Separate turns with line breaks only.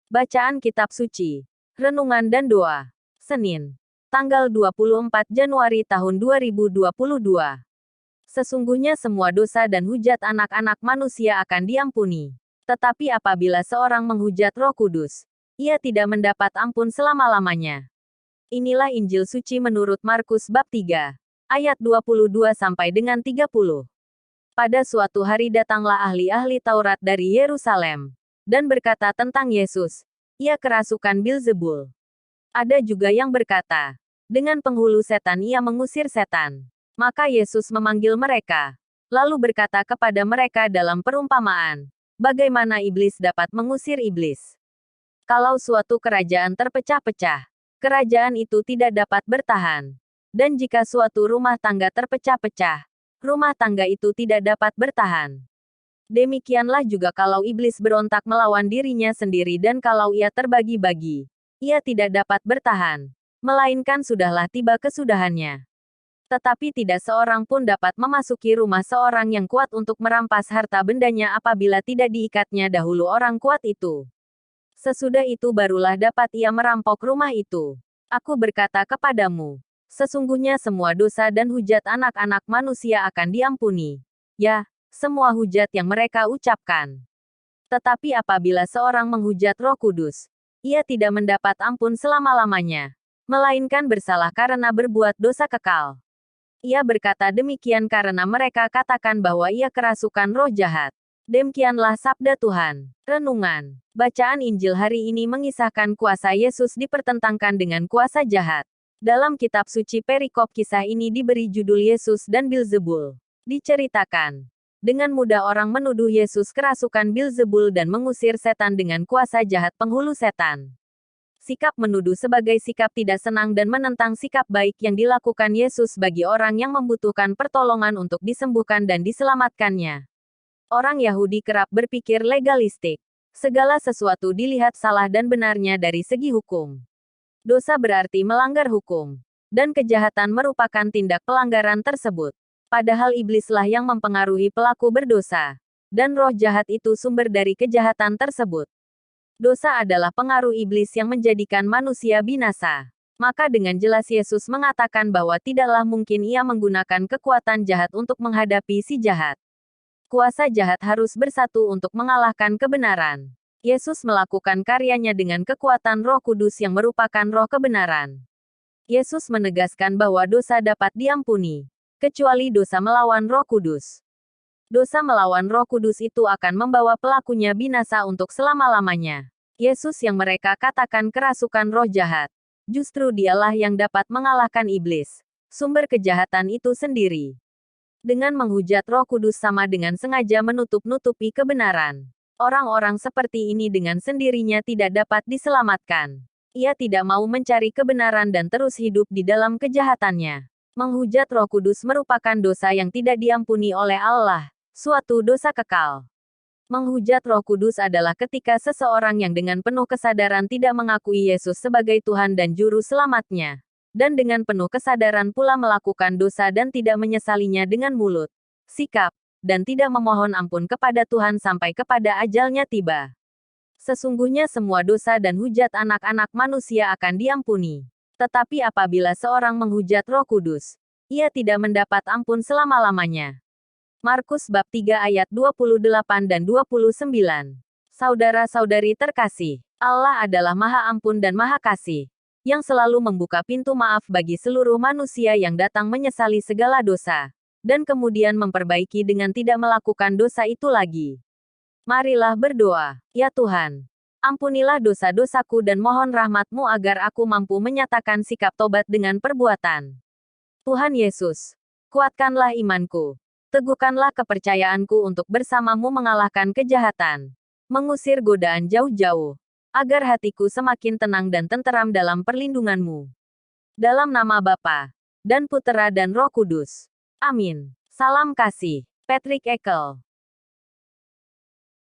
Bacaan Kitab Suci, Renungan dan Doa. Senin, tanggal 24 Januari tahun 2022. Sesungguhnya semua dosa dan hujat anak-anak manusia akan diampuni. Tetapi apabila seorang menghujat Roh Kudus, ia tidak mendapat ampun selama-lamanya. Inilah Injil Suci menurut Markus bab 3, ayat 22 sampai dengan 30. Pada suatu hari datanglah ahli-ahli Taurat dari Yerusalem dan berkata tentang Yesus, ia kerasukan Bilzebul. Ada juga yang berkata, dengan penghulu setan ia mengusir setan. Maka Yesus memanggil mereka, lalu berkata kepada mereka dalam perumpamaan, bagaimana iblis dapat mengusir iblis? Kalau suatu kerajaan terpecah-pecah, kerajaan itu tidak dapat bertahan. Dan jika suatu rumah tangga terpecah-pecah, rumah tangga itu tidak dapat bertahan. Demikianlah juga kalau iblis berontak melawan dirinya sendiri dan kalau ia terbagi-bagi, ia tidak dapat bertahan, melainkan sudahlah tiba kesudahannya. Tetapi tidak seorang pun dapat memasuki rumah seorang yang kuat untuk merampas harta bendanya apabila tidak diikatnya dahulu orang kuat itu. Sesudah itu barulah dapat ia merampok rumah itu. Aku berkata kepadamu, sesungguhnya semua dosa dan hujat anak-anak manusia akan diampuni. Ya, semua hujat yang mereka ucapkan. Tetapi apabila seorang menghujat Roh Kudus, ia tidak mendapat ampun selama-lamanya, melainkan bersalah karena berbuat dosa kekal. Ia berkata demikian karena mereka katakan bahwa ia kerasukan roh jahat. Demikianlah sabda Tuhan. Renungan. Bacaan Injil hari ini mengisahkan kuasa Yesus dipertentangkan dengan kuasa jahat. Dalam kitab suci perikop kisah ini diberi judul Yesus dan Bilzebul. Diceritakan, dengan mudah orang menuduh Yesus kerasukan Bilzebul dan mengusir setan dengan kuasa jahat penghulu setan. Sikap menuduh sebagai sikap tidak senang dan menentang sikap baik yang dilakukan Yesus bagi orang yang membutuhkan pertolongan untuk disembuhkan dan diselamatkannya. Orang Yahudi kerap berpikir legalistik. Segala sesuatu dilihat salah dan benarnya dari segi hukum. Dosa berarti melanggar hukum. Dan kejahatan merupakan tindak pelanggaran tersebut. Padahal iblislah yang mempengaruhi pelaku berdosa. Dan roh jahat itu sumber dari kejahatan tersebut. Dosa adalah pengaruh iblis yang menjadikan manusia binasa. Maka dengan jelas Yesus mengatakan bahwa tidaklah mungkin ia menggunakan kekuatan jahat untuk menghadapi si jahat. Kuasa jahat harus bersatu untuk mengalahkan kebenaran. Yesus melakukan karyanya dengan kekuatan Roh Kudus yang merupakan roh kebenaran. Yesus menegaskan bahwa dosa dapat diampuni, kecuali dosa melawan Roh Kudus. Dosa melawan Roh Kudus itu akan membawa pelakunya binasa untuk selama-lamanya. Yesus yang mereka katakan kerasukan roh jahat, justru dialah yang dapat mengalahkan iblis, sumber kejahatan itu sendiri. Dengan menghujat Roh Kudus sama dengan sengaja menutup-nutupi kebenaran. Orang-orang seperti ini dengan sendirinya tidak dapat diselamatkan. Ia tidak mau mencari kebenaran dan terus hidup di dalam kejahatannya. Menghujat Roh Kudus merupakan dosa yang tidak diampuni oleh Allah, suatu dosa kekal. Menghujat Roh Kudus adalah ketika seseorang yang dengan penuh kesadaran tidak mengakui Yesus sebagai Tuhan dan Juru Selamatnya, dan dengan penuh kesadaran pula melakukan dosa dan tidak menyesalinya dengan mulut, sikap, dan tidak memohon ampun kepada Tuhan sampai kepada ajalnya tiba. Sesungguhnya semua dosa dan hujat anak-anak manusia akan diampuni. Tetapi apabila seorang menghujat Roh Kudus, ia tidak mendapat ampun selama-lamanya. Markus bab 3 ayat 28 dan 29. Saudara-saudari terkasih, Allah adalah Maha Ampun dan Maha Kasih, yang selalu membuka pintu maaf bagi seluruh manusia yang datang menyesali segala dosa, dan kemudian memperbaiki dengan tidak melakukan dosa itu lagi. Marilah berdoa. Ya Tuhan, ampunilah dosa-dosaku dan mohon rahmat-Mu agar aku mampu menyatakan sikap tobat dengan perbuatan. Tuhan Yesus, kuatkanlah imanku. Teguhkanlah kepercayaanku untuk bersama-Mu mengalahkan kejahatan. Mengusir godaan jauh-jauh. Agar hatiku semakin tenang dan tenteram dalam perlindungan-Mu. Dalam nama Bapa, dan Putera dan Roh Kudus. Amin. Salam kasih. Patrick Ekel.